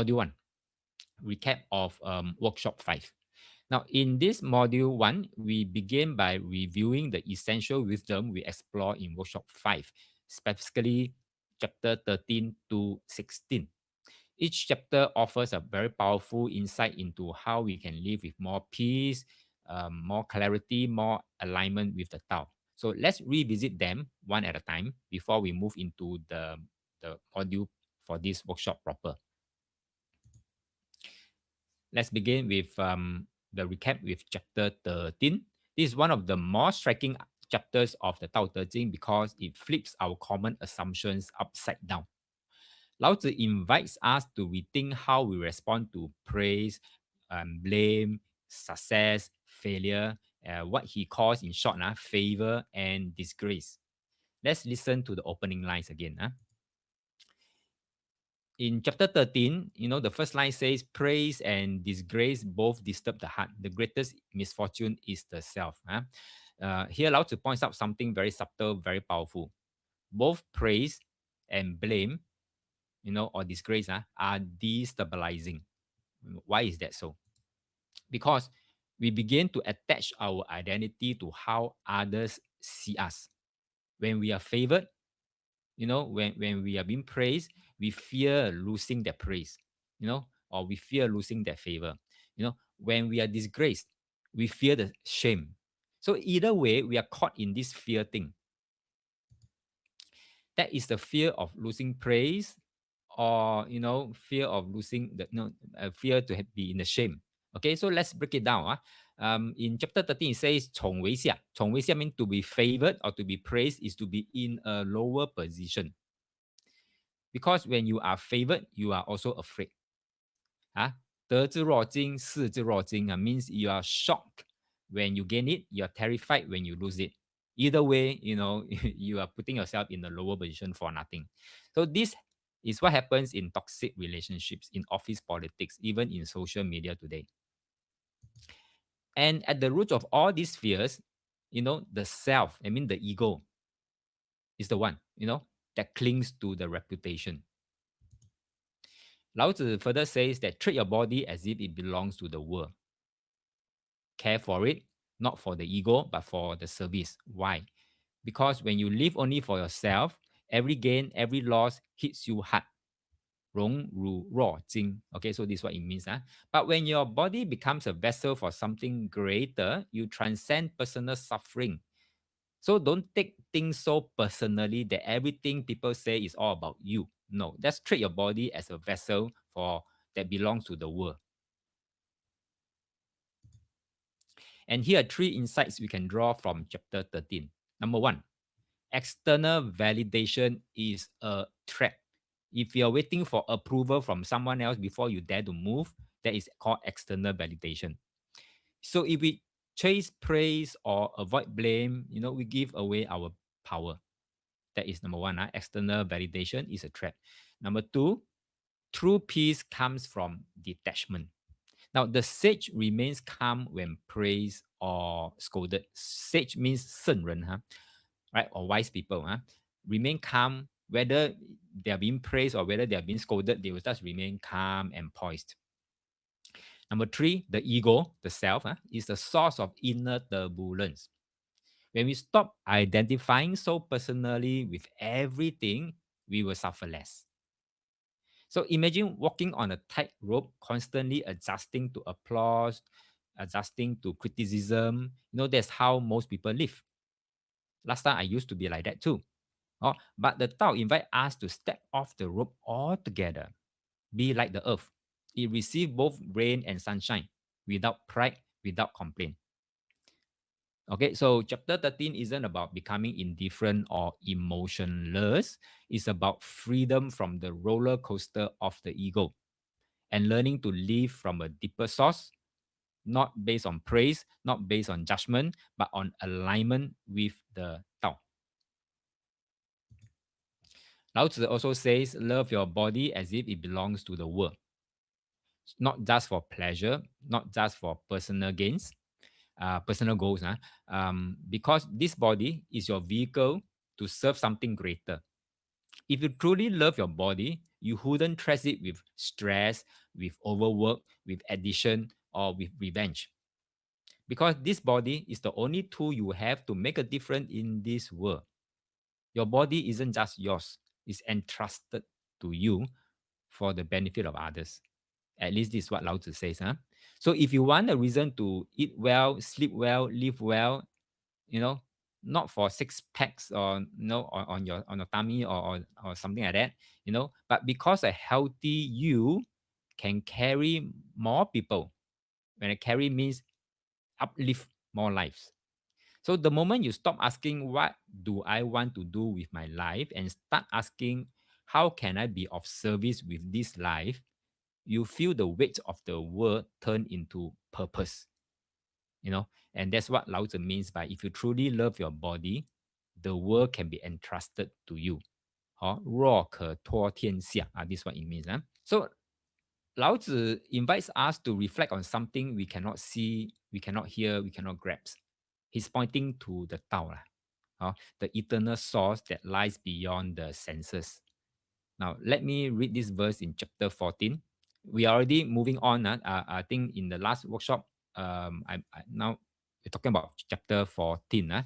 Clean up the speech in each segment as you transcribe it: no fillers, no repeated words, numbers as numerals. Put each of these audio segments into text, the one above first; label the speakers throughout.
Speaker 1: Module 1, recap of Workshop 5. Now, in this Module 1, we begin by reviewing the essential wisdom we explore in Workshop 5, specifically Chapter 13 to 16. Each chapter offers a very powerful insight into how we can live with more peace, more clarity, more alignment with the Tao. So let's revisit them one at a time before we move into the module for this workshop proper. Let's begin with the recap with chapter 13. This is one of the more striking chapters of the Tao Te Ching because it flips our common assumptions upside down. Lao Tzu invites us to rethink how we respond to praise, blame, success, failure, what he calls in short, favor and disgrace. Let's listen to the opening lines again. In chapter 13, the first line says, praise and disgrace both disturb the heart. The greatest misfortune is the self. Here, Lao Tzu points out something very subtle, very powerful. Both praise and blame, or disgrace are destabilizing. Why is that so? Because we begin to attach our identity to how others see us. When we are favored, when we are being praised, we fear losing that praise, or we fear losing that favor. When we are disgraced, we fear the shame. So either way, we are caught in this fear thing. That is the fear of losing praise, or fear of losing the fear to be in the shame. Okay, so let's break it down. In chapter 13, it says 宠为下. 宠为下 means to be favored or to be praised is to be in a lower position. Because when you are favored, you are also afraid. 得之若惊，失之若惊 means you are shocked when you gain it, you are terrified when you lose it. Either way, you are putting yourself in a lower position for nothing. So this is what happens in toxic relationships, in office politics, even in social media today. And at the root of all these fears, the self, the ego, is the one, that clings to the reputation. Lao Tzu further says that treat your body as if it belongs to the world. Care for it, not for the ego, but for the service. Why? Because when you live only for yourself, every gain, every loss hits you hard. 荣辱若惊. Okay, so this is what it means. But when your body becomes a vessel for something greater, you transcend personal suffering. So don't take things so personally that everything people say is all about you. No, just treat your body as a vessel that belongs to the world. And here are 3 insights we can draw from chapter 13. Number 1, external validation is a trap. If you're waiting for approval from someone else before you dare to move, that is called external validation. So if we chase praise or avoid blame, we give away our power. That is number 1. External validation is a trap. Number 2, true peace comes from detachment. Now, the sage remains calm when praised or scolded. Sage means 圣人, right? Or wise people. Remain calm, whether they are being praised or whether they are being scolded, they will just remain calm and poised. Number 3, the ego, the self, is the source of inner turbulence. When we stop identifying so personally with everything, we will suffer less. So imagine walking on a tightrope, constantly adjusting to applause, adjusting to criticism. That's how most people live. Last time I used to be like that too. But the Tao invite us to step off the rope altogether. Be like the earth. It receives both rain and sunshine without pride, without complaint. Okay, so chapter 13 isn't about becoming indifferent or emotionless. It's about freedom from the roller coaster of the ego and learning to live from a deeper source, not based on praise, not based on judgment, but on alignment with the Tao. Lao Tzu also says, love your body as if it belongs to the world. Not just for pleasure, not just for personal gains, personal goals, because this body is your vehicle to serve something greater. If you truly love your body, you wouldn't stress it with stress, with overwork, with addiction, or with revenge. Because this body is the only tool you have to make a difference in this world. Your body isn't just yours, it's entrusted to you for the benefit of others. At least this is what Lao Tzu says. Huh? So if you want a reason to eat well, sleep well, live well, you know, not for six packs or on your tummy or something like that, but because a healthy you can carry more people. When I carry means uplift more lives. So the moment you stop asking what do I want to do with my life and start asking how can I be of service with this life, you feel the weight of the world turn into purpose. And that's what Lao Tzu means by if you truly love your body, the world can be entrusted to you. 弱可托天下. This is what it means. So Lao Tzu invites us to reflect on something we cannot see, we cannot hear, we cannot grasp. He's pointing to the Tao, the eternal source that lies beyond the senses. Now, let me read this verse in chapter 14. We are already moving on. I think in the last workshop, now we're talking about chapter 14.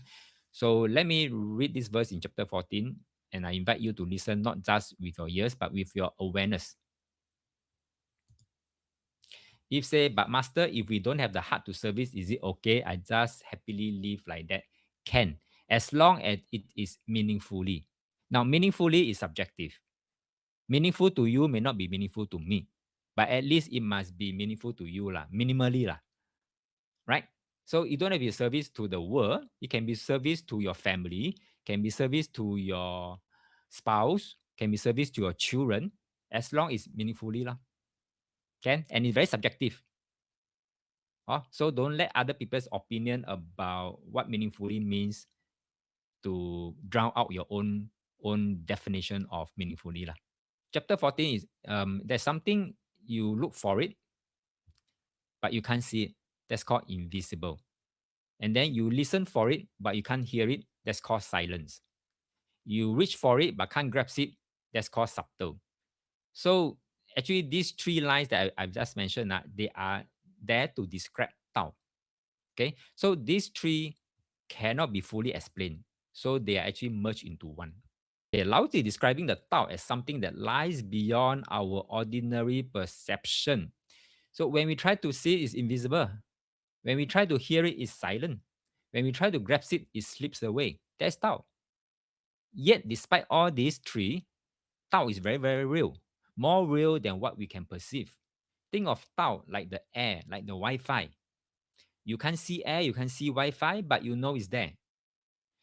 Speaker 1: So let me read this verse in chapter 14, and I invite you to listen not just with your ears, but with your awareness. If say, but master, if we don't have the heart to service, is it okay? I just happily live like that. Can, as long as it is meaningfully. Now, meaningfully is subjective. Meaningful to you may not be meaningful to me, but at least it must be meaningful to you, minimally, right? So you don't have to be service to the world. It can be service to your family, can be service to your spouse, can be service to your children, as long as meaningfully, can, and it's very subjective. So don't let other people's opinion about what meaningfully means to drown out your own definition of meaningfully. Chapter 14 is there's something you look for it, but you can't see it. That's called invisible. And then you listen for it, but you can't hear it. That's called silence. You reach for it, but can't grasp it. That's called subtle. So actually, these three lines that I've just mentioned, they are there to describe Tao. Okay, so these three cannot be fully explained. So they are actually merged into one. Okay, Lao Tzu is describing the Tao as something that lies beyond our ordinary perception. So when we try to see it, it's invisible. When we try to hear it, it's silent. When we try to grasp it, it slips away. That's Tao. Yet, despite all these three, Tao is very, very real. More real than what we can perceive. Think of Tao like the air, like the Wi-Fi. You can't see air, you can't see Wi-Fi, but you know it's there.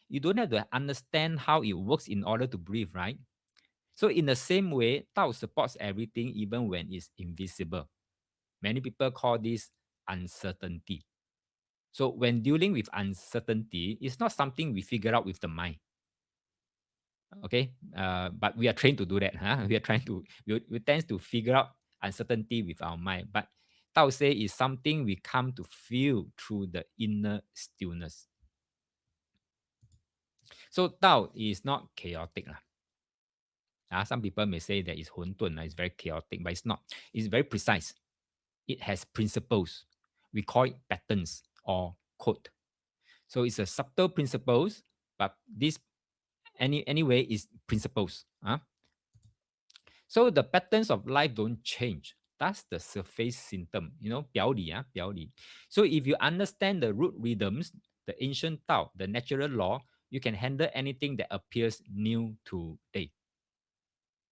Speaker 1: You don't have to understand how it works in order to breathe, right? So in the same way, Tao supports everything even when it's invisible. Many people call this uncertainty. So when dealing with uncertainty, it's not something we figure out with the mind. Okay, but we are trained to do that. We are trying to we tend to figure out uncertainty with our mind. But Tao say is something we come to feel through the inner stillness. So Tao is not chaotic. Some people may say that it's 混沌, it's very chaotic, but it's not. It's very precise. It has principles. We call it patterns or code. So it's a subtle principles, but this anyway is principles. So the patterns of life don't change. That's the surface symptom, 表里. So if you understand the root rhythms, the ancient Tao, the natural law, you can handle anything that appears new today.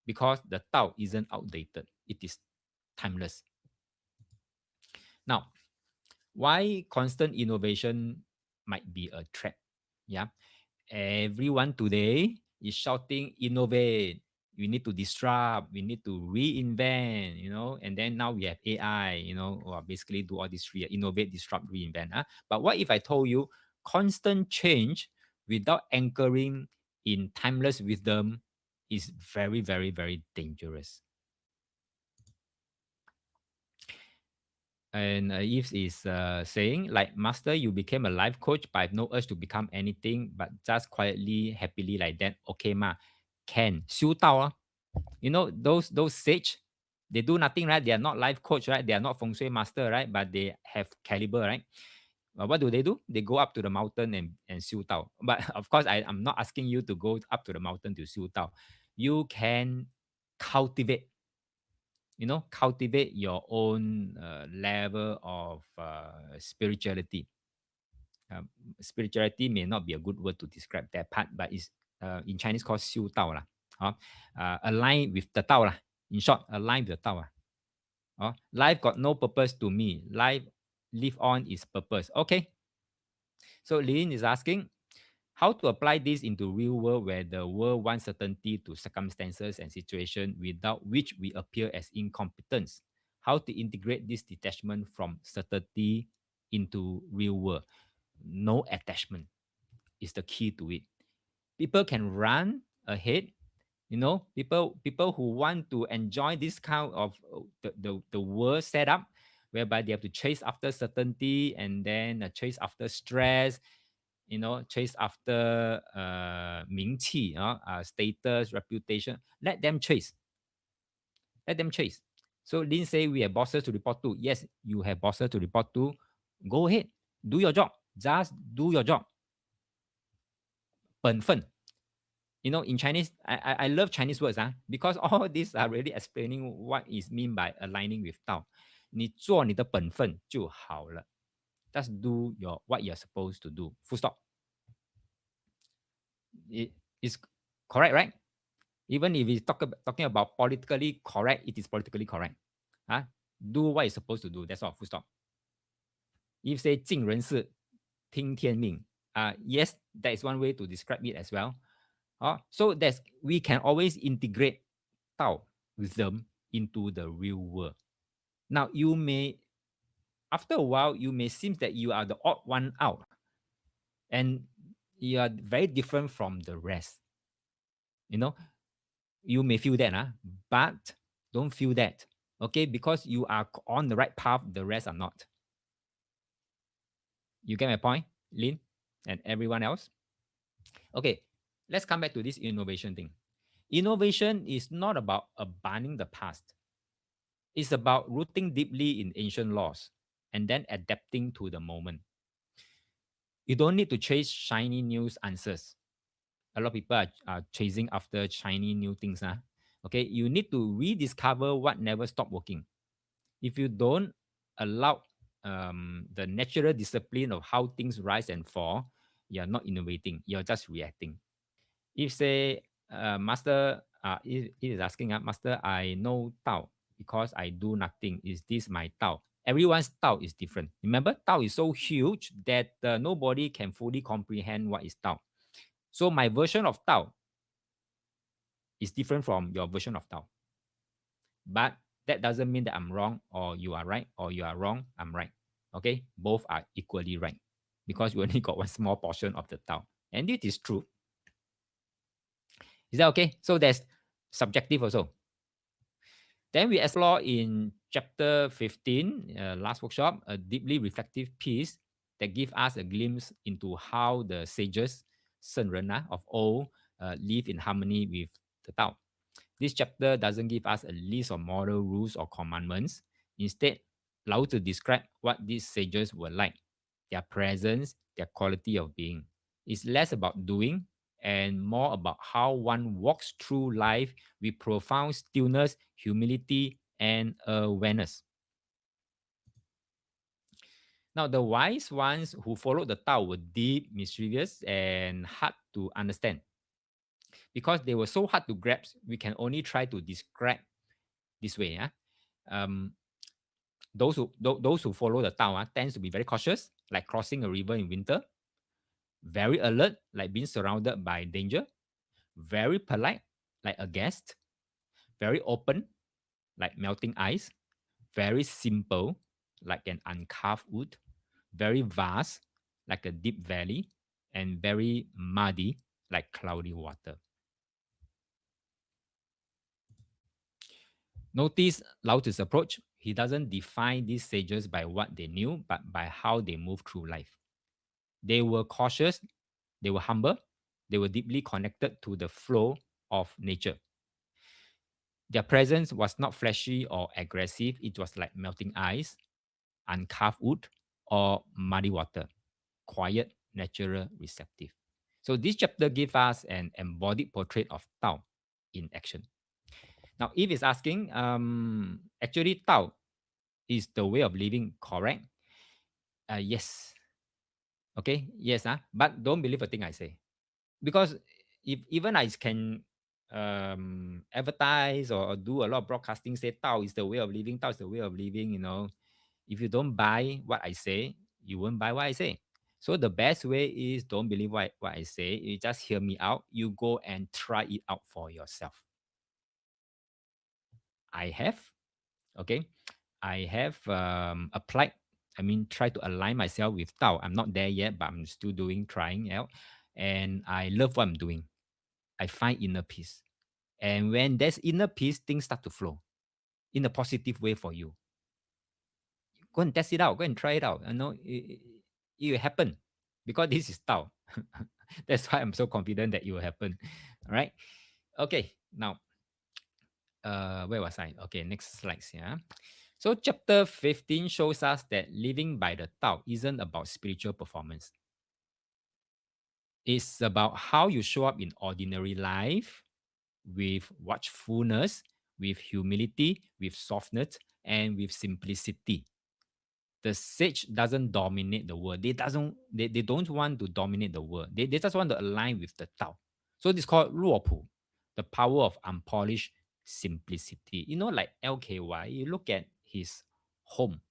Speaker 1: Because the Tao isn't outdated, it is timeless. Now, why constant innovation might be a threat? Yeah, everyone today is shouting innovate. We need to disrupt. We need to reinvent. And then now we have AI. Or basically do all these three: innovate, disrupt, reinvent. But what if I told you constant change without anchoring in timeless wisdom is very, very, very dangerous. And Eve is saying, like, Master, you became a life coach, but I have no urge to become anything, but just quietly, happily like that. Okay, ma. can 修道啊。You know those sage, they do nothing, right? They are not life coach, right? They are not feng shui master, right? But they have caliber, right? What do? They go up to the mountain and 修道. But of course, I'm not asking you to go up to the mountain to 修道. You can cultivate, cultivate your own level of spirituality. Spirituality may not be a good word to describe that part, but it's in Chinese called 修道啦. Align with the 道啦. In short, align with the 道啊. Life got no purpose to me. Life live on is purpose. Okay. So Lin is asking how to apply this into real world where the world wants certainty to circumstances and situation without which we appear as incompetence. How to integrate this detachment from certainty into real world. No attachment is the key to it. People can run ahead. People who want to enjoy this kind of the world setup, whereby they have to chase after certainty and then chase after stress, chase after 名气, status, reputation. Let them chase. Let them chase. So Lin say we have bosses to report to. Yes, you have bosses to report to. Go ahead. Do your job. Just do your job. 本分. In Chinese, I love Chinese words, because all these are really explaining what is mean by aligning with Tao. 你做你的本分就好了. Just do what you're supposed to do. Full stop. It is correct, right? Even if we talking about politically correct, it is politically correct. Do what you're supposed to do. That's all. Full stop. If say 尽人事听天命, yes, that is one way to describe it as well. So we can always integrate Tao wisdom into the real world. Now, after a while, you may seem that you are the odd one out, and you are very different from the rest. You may feel that, but don't feel that, okay? Because you are on the right path, the rest are not. You get my point, Lin, and everyone else? Okay, let's come back to this innovation thing. Innovation is not about abandoning the past. It's about rooting deeply in ancient laws and then adapting to the moment. You don't need to chase shiny news answers. A lot of people are chasing after shiny new things. Okay, you need to rediscover what never stopped working. If you don't allow the natural discipline of how things rise and fall, you're not innovating. You're just reacting. If say, Master, it is asking, Master, I know Tao because I do nothing. Is this my Tao? Everyone's Tao is different. Remember, Tao is so huge that nobody can fully comprehend what is Tao. So my version of Tao is different from your version of Tao. But that doesn't mean that I'm wrong or you are right, or you are wrong, I'm right. Okay? Both are equally right because we only got one small portion of the Tao. And it is true. Is that okay? So that's subjective also. Then we explore in chapter 15, last workshop, a deeply reflective piece that gives us a glimpse into how the sages, 圣人 of old, live in harmony with the Tao. This chapter doesn't give us a list of moral rules or commandments. Instead, Lao Tzu described what these sages were like, their presence, their quality of being. It's less about doing and more about how one walks through life with profound stillness, humility, and awareness. Now, the wise ones who followed the Tao were deep, mischievous, and hard to understand. Because they were so hard to grasp, we can only try to describe this way. Those who follow the Tao tends to be very cautious, like crossing a river in winter. Very alert, like being surrounded by danger. Very polite, like a guest. Very open, like melting ice. Very simple, like an uncarved wood. Very vast, like a deep valley. And very muddy, like cloudy water. Notice Lao Tzu's approach. He doesn't define these sages by what they knew, but by how they moved through life. They were cautious, they were humble, they were deeply connected to the flow of nature. Their presence was not flashy or aggressive. It was like melting ice, uncarved wood, or muddy water. Quiet, natural, receptive. So this chapter gives us an embodied portrait of Tao in action. Now, Eve is asking, actually, Tao is the way of living correct? Yes. Okay, yes, but don't believe a thing I say. Because if even I can advertise or do a lot of broadcasting, say Tao is the way of living, Tao is the way of living, if you don't buy what I say, you won't buy what I say. So the best way is don't believe what I say. You just hear me out. You go and try it out for yourself. I have, okay, I have applied. I mean, try to align myself with Tao. I'm not there yet, but I'm still trying out. And I love what I'm doing. I find inner peace. And when there's inner peace, things start to flow in a positive way for you. Go and test it out. Go and try it out. It will happen because this is Tao. That's why I'm so confident that it will happen. All right. Okay. Now, where was I? Okay, next slide. Yeah. So chapter 15 shows us that living by the Tao isn't about spiritual performance. It's about how you show up in ordinary life with watchfulness, with humility, with softness, and with simplicity. The sage doesn't dominate the world. They don't want to dominate the world. They just want to align with the Tao. So this is called 弱朴, the power of unpolished simplicity. Like LKY, you look at his home.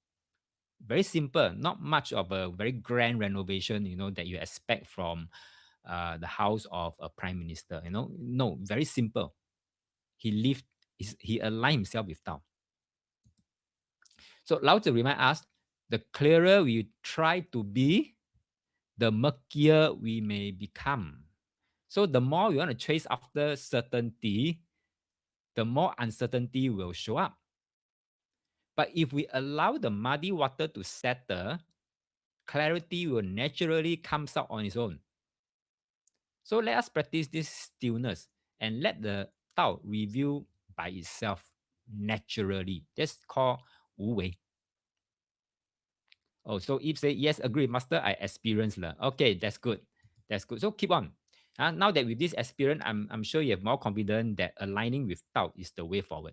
Speaker 1: Very simple, not much of a very grand renovation, that you expect from the house of a prime minister. No, very simple. He lived, he aligned himself with Tao. So Lao Tzu remind us, the clearer we try to be, the murkier we may become. So the more we want to chase after certainty, the more uncertainty will show up. But if we allow the muddy water to settle, clarity will naturally come out on its own. So let us practice this stillness and let the Tao reveal by itself naturally. That's called Wu Wei. Oh, so Eve say, yes, agree, master, I experienced. Okay, that's good. That's good. So keep on. Now that with this experience, I'm sure you have more confidence that aligning with Tao is the way forward.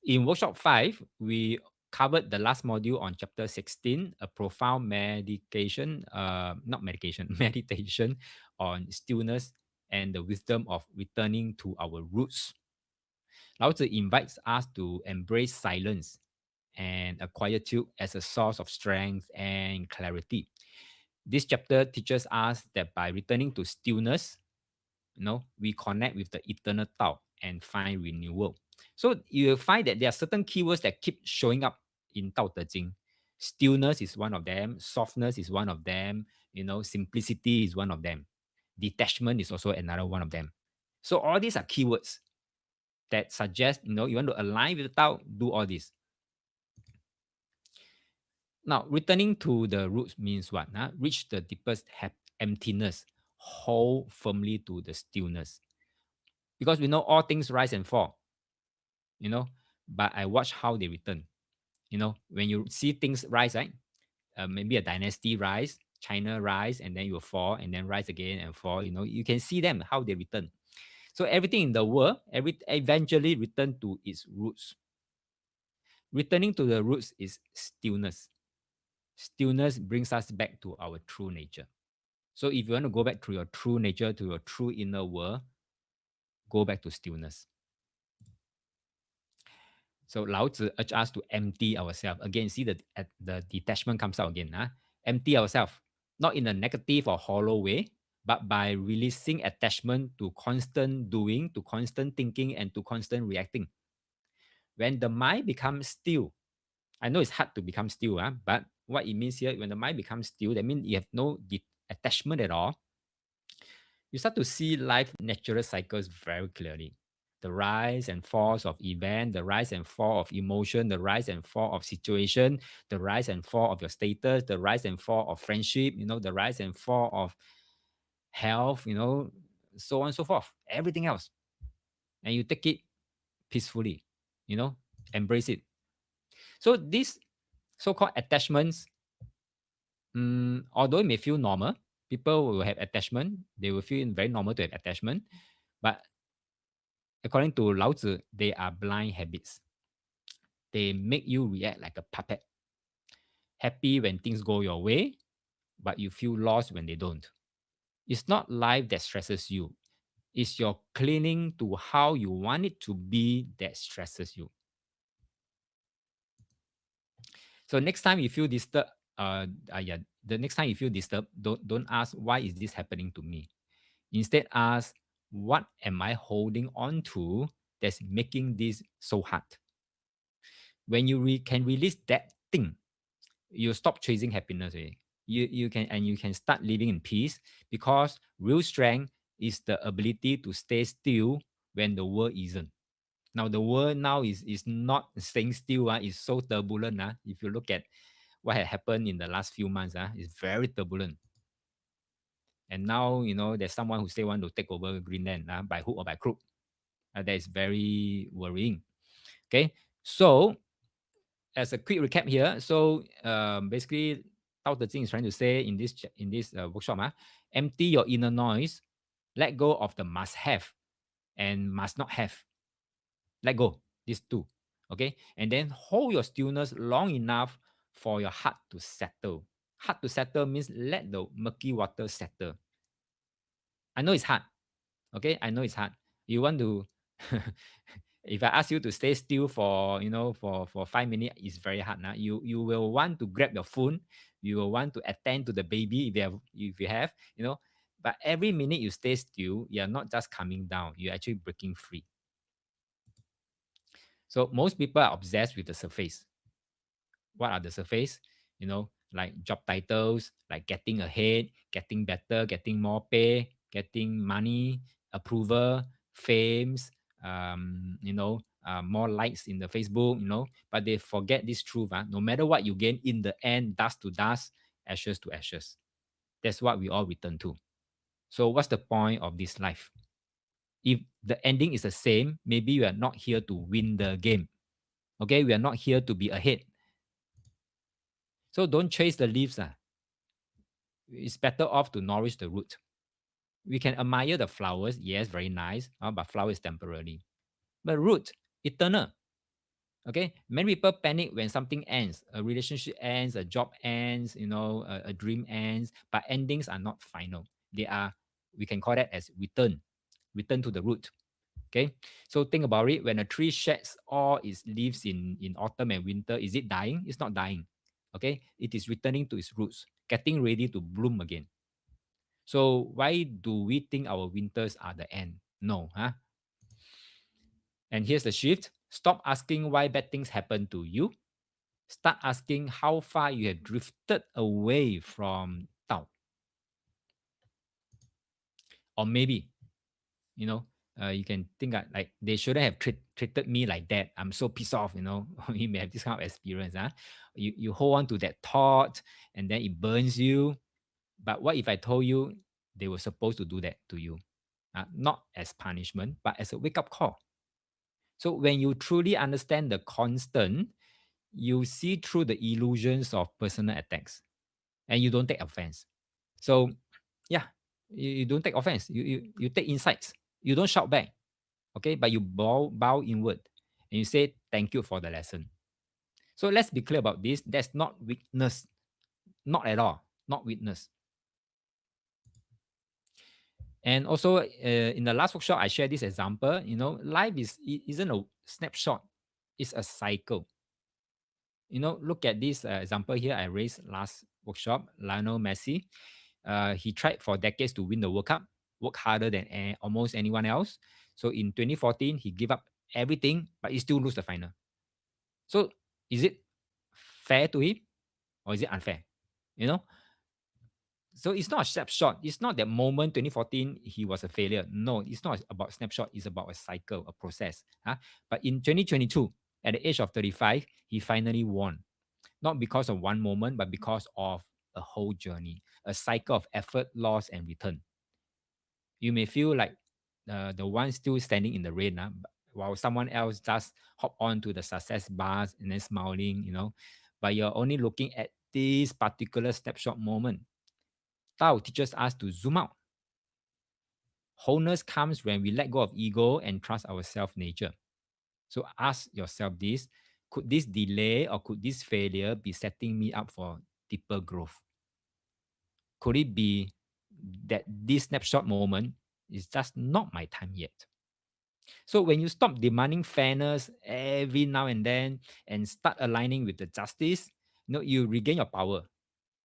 Speaker 1: In workshop 5, we covered the last module on chapter 16, a profound meditation, not medication, meditation on stillness and the wisdom of returning to our roots. Lao Tzu invites us to embrace silence and a quietude as a source of strength and clarity. This chapter teaches us that by returning to stillness, we connect with the eternal Tao and find renewal. So you'll find that there are certain keywords that keep showing up in Tao Te Ching. Stillness is one of them. Softness is one of them. Simplicity is one of them. Detachment is also another one of them. So all these are keywords that suggest, you want to align with the Tao, do all this. Now, returning to the roots means what? Reach the deepest emptiness, hold firmly to the stillness. Because we know all things rise and fall, but I watch how they return. When you see things rise, right? Maybe a dynasty rise, China rise, and then you will fall, and then rise again and fall. You can see them, how they return. So everything in the world, eventually return to its roots. Returning to the roots is stillness. Stillness brings us back to our true nature. So if you want to go back to your true nature, to your true inner world, go back to stillness. So Lao Tzu urges us to empty ourselves. Again, see the detachment comes out again. Empty ourselves, not in a negative or hollow way, but by releasing attachment to constant doing, to constant thinking, and to constant reacting. When the mind becomes still, I know it's hard to become still, but what it means here, when the mind becomes still, that means you have no attachment at all. You start to see life natural cycles very clearly. The rise and falls of event, the rise and fall of emotion, the rise and fall of situation, the rise and fall of your status, the rise and fall of friendship, the rise and fall of health, so on and so forth, everything else. And you take it peacefully, embrace it. So these so-called attachments, although it may feel normal, people will have attachment, they will feel very normal to have attachment, but according to Lao Tzu, they are blind habits. They make you react like a puppet, happy when things go your way, but you feel lost when they don't. It's not life that stresses you. It's your clinging to how you want it to be that stresses you. So next time you feel disturbed, the next time you feel disturbed, don't ask why is this happening to me. Instead, ask what am I holding on to that's making this so hard. When you can release that thing, you stop chasing happiness. You can start living in peace, because real strength is the ability to stay still when the world isn't. Now the world now is not staying still. It's so turbulent. If you look at what had happened in the last few months, it's very turbulent. And now, there's someone who say want to take over Greenland by hook or by crook. That is very worrying. Okay, so as a quick recap here, so basically, Tao Te Ching is trying to say in this workshop, empty your inner noise, let go of the must have and must not have. Let go these two, okay, and then hold your stillness long enough for your heart to settle. Heart to settle means let the murky water settle. I know it's hard. Okay, I know it's hard. You want to, if I ask you to stay still for for 5 minutes, it's very hard. Now you will want to grab your phone. You will want to attend to the baby if you have. But every minute you stay still, you are not just coming down. You're actually breaking free. So most people are obsessed with the surface. What are the surface? Like job titles, like getting ahead, getting better, getting more pay, getting money, approval, fames, more likes in the Facebook, but they forget this truth. No matter what you gain, in the end, dust to dust, ashes to ashes. That's what we all return to. So what's the point of this life? If the ending is the same, maybe we are not here to win the game. Okay, we are not here to be ahead. So don't chase the leaves. It's better off to nourish the root. We can admire the flowers. Yes, very nice. But flower is temporary. But root, eternal. Okay. Many people panic when something ends. A relationship ends, a job ends, a dream ends. But endings are not final. They are, we can call that as return. Return to the root. Okay. So think about it. When a tree sheds all its leaves in autumn and winter, is it dying? It's not dying. Okay. It is returning to its roots, getting ready to bloom again. So why do we think our winters are the end? No, huh? And here's the shift. Stop asking why bad things happen to you. Start asking how far you have drifted away from Tao. Or maybe, you can think like they shouldn't have treated me like that. I'm so pissed off, you may have this kind of experience. You hold on to that thought and then it burns you. But what if I told you they were supposed to do that to you? Not as punishment, but as a wake-up call. So when you truly understand the constant, you see through the illusions of personal attacks and you don't take offense. So yeah, you don't take offense. You take insights. You don't shout back. Okay, but you bow inward and you say thank you for the lesson. So let's be clear about this. That's not weakness. Not at all. Not weakness. And also, in the last workshop, I shared this example. Life isn't a snapshot; it's a cycle. Look at this example here. I raised last workshop. Lionel Messi, he tried for decades to win the World Cup, worked harder than almost anyone else. So in 2014, he gave up everything, but he still lose the final. So is it fair to him, or is it unfair? You know, So it's not a snapshot. It's not that moment 2014 he was a failure. No, it's not about snapshot. It's about a cycle, a process. But in 2022, at the age of 35, he finally won. Not because of one moment, but because of a whole journey, a cycle of effort, loss, and return. You may feel like the one still standing in the rain, while someone else just hop on to the success bars and then smiling, but you're only looking at this particular snapshot moment. Tao teaches us to zoom out. Wholeness comes when we let go of ego and trust our self nature. So ask yourself this: could this delay or could this failure be setting me up for deeper growth? Could it be that this snapshot moment is just not my time yet? So when you stop demanding fairness every now and then and start aligning with the justice, you regain your power.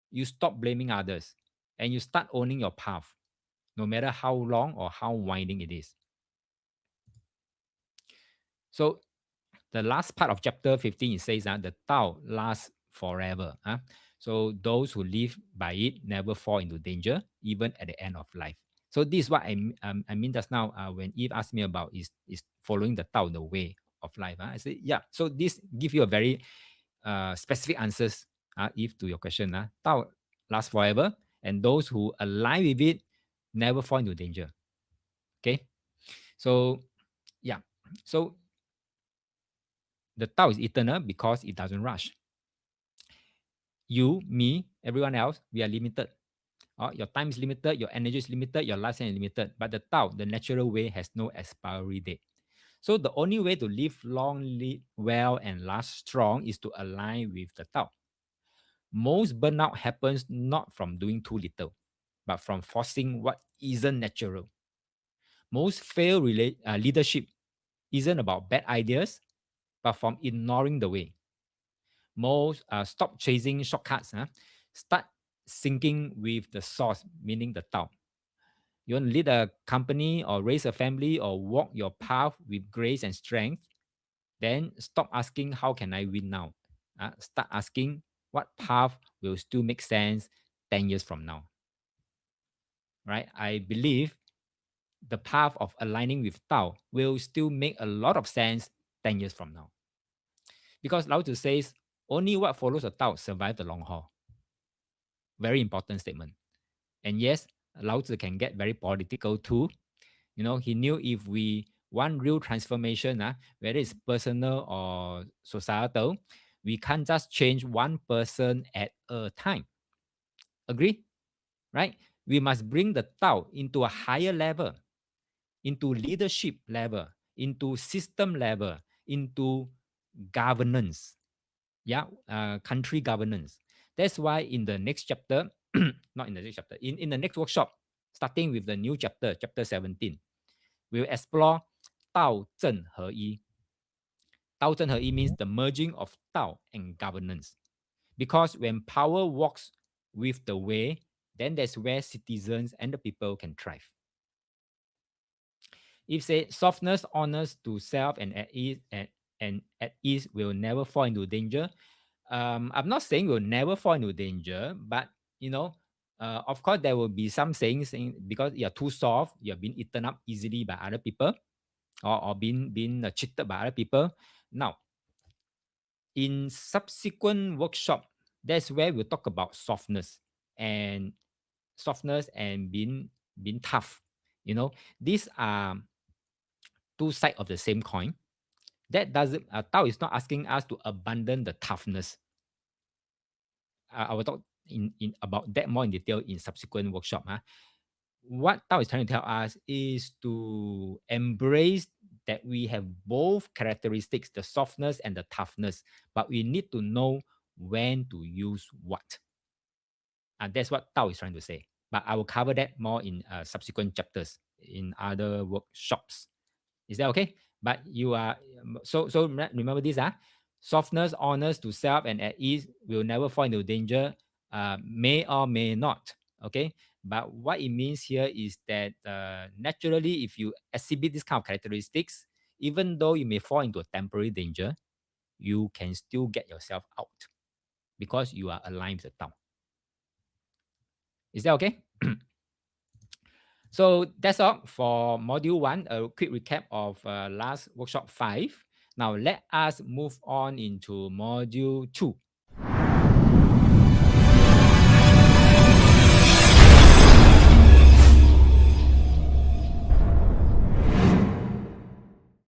Speaker 1: You stop blaming others and you start owning your path, no matter how long or how winding it is. So the last part of chapter 15, it says that the Tao lasts forever. So those who live by it never fall into danger, even at the end of life. So this is what I mean just now when Eve asked me about is following the Tao, the way of life. I said, yeah. So this give you a very specific answers, Eve, to your question. Tao lasts forever, and those who align with it never fall into danger. Okay. So yeah. So the Tao is eternal because it doesn't rush. You, me, everyone else, we are limited. Your time is limited, your energy is limited, your lifespan is limited. But the Tao, the natural way, has no expiry date. So the only way to live long, live well, and last strong is to align with the Tao. Most burnout happens not from doing too little, but from forcing what isn't natural. Most leadership isn't about bad ideas, but from ignoring the way. Most stop chasing shortcuts. Start syncing with the source, meaning the Tao. You want to lead a company or raise a family or walk your path with grace and strength, then stop asking, how can I win now? Start asking, what path will still make sense 10 years from now? Right? I believe the path of aligning with Tao will still make a lot of sense 10 years from now. Because Lao Tzu says, only what follows the Tao survive the long haul. Very important statement. And yes, Lao Tzu can get very political too. He knew if we want real transformation, whether it's personal or societal, we can't just change one person at a time. Agree? Right? We must bring the Tao into a higher level, into leadership level, into system level, into governance. Yeah, country governance. That's why in the next chapter, not in the next chapter, in the next workshop, starting with the new chapter, chapter 17, we'll explore Tao Zhen He Yi. Tao Zhen He Yi means the merging of Tao and governance. Because when power walks with the way, then that's where citizens and the people can thrive. If say softness, honors to self and at ease will never fall into danger. I'm not saying we'll never fall into danger, but of course there will be some saying because you're too soft, you're being eaten up easily by other people, or being cheated by other people. Now, in subsequent workshop, that's where we'll talk about and softness and being tough. These are two sides of the same coin. That doesn't Tao is not asking us to abandon the toughness. I will talk in about that more in detail in subsequent workshop. What Tao is trying to tell us is to embrace that we have both characteristics, the softness and the toughness, but we need to know when to use what. And that's what Tao is trying to say. But I will cover that more in subsequent chapters in other workshops. Is that okay? But you are so remember this, softness, honors to self and at ease will never fall into danger, may or may not. Okay. But what it means here is that naturally, if you exhibit this kind of characteristics, even though you may fall into a temporary danger, you can still get yourself out because you are aligned with the Tao. Is that okay? So that's all for module 1, a quick recap of last workshop 5. Now let us move on into module 2.